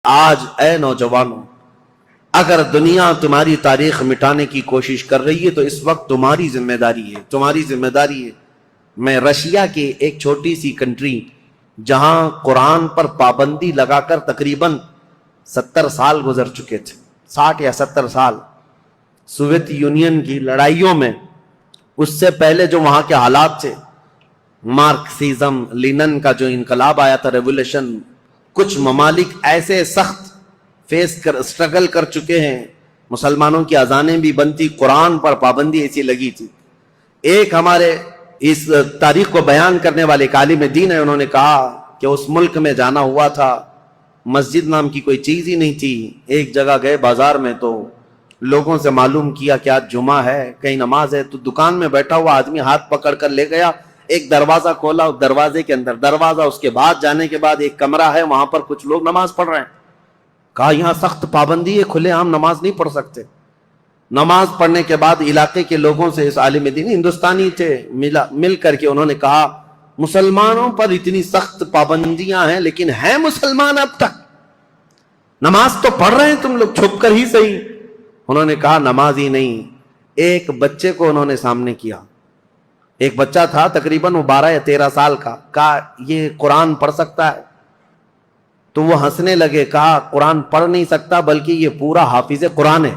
آج اے نوجوانوں، اگر دنیا تمہاری تاریخ مٹانے کی کوشش کر رہی ہے تو اس وقت تمہاری ذمہ داری ہے میں رشیا کی ایک چھوٹی سی کنٹری جہاں قرآن پر پابندی لگا کر تقریباً 70 سال گزر چکے تھے، 60 یا 70 سال سوویت یونین کی لڑائیوں میں، اس سے پہلے جو وہاں کے حالات تھے، مارکسزم لینن کا جو انقلاب آیا تھا، ریولوشن، کچھ ممالک ایسے سخت اسٹرگل کر چکے ہیں، مسلمانوں کی اذانیں بھی بنتی، قرآن پر پابندی ایسی لگی تھی۔ ایک ہمارے اس تاریخ کو بیان کرنے والے ایک عالم دین ہے، انہوں نے کہا کہ اس ملک میں جانا ہوا تھا، مسجد نام کی کوئی چیز ہی نہیں تھی۔ ایک جگہ گئے بازار میں تو لوگوں سے معلوم کیا کہ آج جمعہ ہے، کہیں نماز ہے، تو دکان میں بیٹھا ہوا آدمی ہاتھ پکڑ کر لے گیا، ایک دروازہ کھولا، اس دروازے کے اندر دروازہ، اس کے بعد جانے کے بعد ایک کمرہ ہے، وہاں پر کچھ لوگ نماز پڑھ رہے ہیں۔ کہا یہاں سخت پابندی ہے، کھلے عام نماز نہیں پڑھ سکتے۔ نماز پڑھنے کے بعد علاقے کے لوگوں سے، اس عالم دین ہندوستانی تھے، مل کر کے انہوں نے کہا مسلمانوں پر اتنی سخت پابندیاں ہیں لیکن ہیں مسلمان اب تک، نماز تو پڑھ رہے ہیں تم لوگ چھپ کر ہی صحیح۔ انہوں نے کہا نماز ہی نہیں۔ ایک بچے کو انہوں نے سامنے کیا، ایک بچہ تھا تقریباً وہ 12 یا 13 سال کا، کہا یہ قرآن پڑھ سکتا ہے؟ تو وہ ہنسنے لگے، کہا قرآن پڑھ نہیں سکتا بلکہ یہ پورا حافظ قرآن ہے۔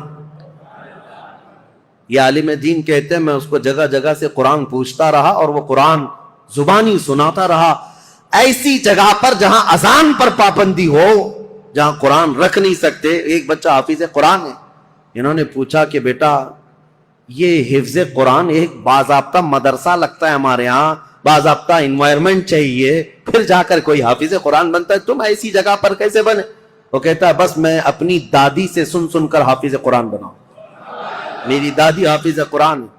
یہ عالم دین کہتے ہیں میں اس کو جگہ جگہ سے قرآن پوچھتا رہا اور وہ قرآن زبانی سناتا رہا۔ ایسی جگہ پر جہاں اذان پر پابندی ہو، جہاں قرآن رکھ نہیں سکتے، ایک بچہ حافظ قرآن ہے۔ انہوں نے پوچھا کہ بیٹا یہ حفظ قرآن ایک باضابطہ مدرسہ لگتا ہے ہمارے ہاں، باضابطہ انوائرمنٹ چاہیے، پھر جا کر کوئی حافظ قرآن بنتا ہے، تم ایسی جگہ پر کیسے بنے؟ وہ کہتا ہے بس میں اپنی دادی سے سن سن کر حافظ قرآن بناؤں، میری دادی حافظ قرآن ہے۔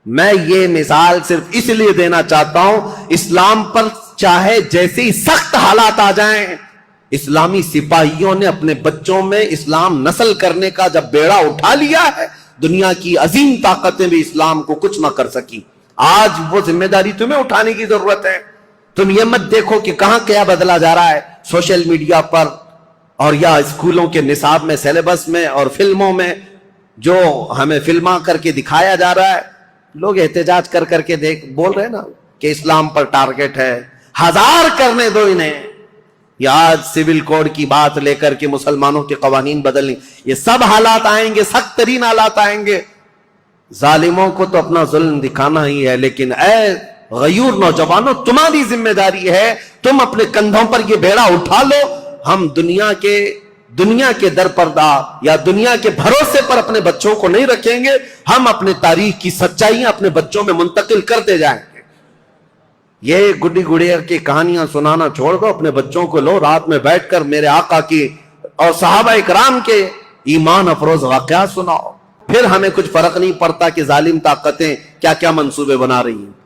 میں یہ مثال صرف اس لیے دینا چاہتا ہوں، اسلام پر چاہے جیسے ہی سخت حالات آ جائیں، اسلامی سپاہیوں نے اپنے بچوں میں اسلام نسل کرنے کا جب بیڑا اٹھا لیا ہے، دنیا کی عظیم طاقتیں بھی اسلام کو کچھ نہ کر سکی۔ آج وہ ذمہ داری تمہیں اٹھانے کی ضرورت ہے۔ تم یہ مت دیکھو کہ کہاں کیا بدلا جا رہا ہے، سوشل میڈیا پر اور یا اسکولوں کے نصاب میں، سیلیبس میں اور فلموں میں جو ہمیں فلما کر کے دکھایا جا رہا ہے، لوگ احتجاج کر کر کے بول رہے ہیں نا کہ اسلام پر ٹارگٹ ہے۔ ہزار کرنے دو انہیں، یا آج سول کوڈ کی بات لے کر کے مسلمانوں کے قوانین بدلنے، یہ سب حالات آئیں گے، سخت ترین حالات آئیں گے۔ ظالموں کو تو اپنا ظلم دکھانا ہی ہے، لیکن اے غیور نوجوانوں تمہاری ذمہ داری ہے، تم اپنے کندھوں پر یہ بیڑا اٹھا لو۔ ہم دنیا کے درپردہ یا دنیا کے بھروسے پر اپنے بچوں کو نہیں رکھیں گے، ہم اپنے تاریخ کی سچائیاں اپنے بچوں میں منتقل کرتے جائیں گے۔ یہ گڈی گڑیا کی کہانیاں سنانا چھوڑ دو، اپنے بچوں کو لو، رات میں بیٹھ کر میرے آقا کی اور صحابہ اکرام کے ایمان افروز واقعات سناؤ، پھر ہمیں کچھ فرق نہیں پڑتا کہ ظالم طاقتیں کیا کیا منصوبے بنا رہی ہیں۔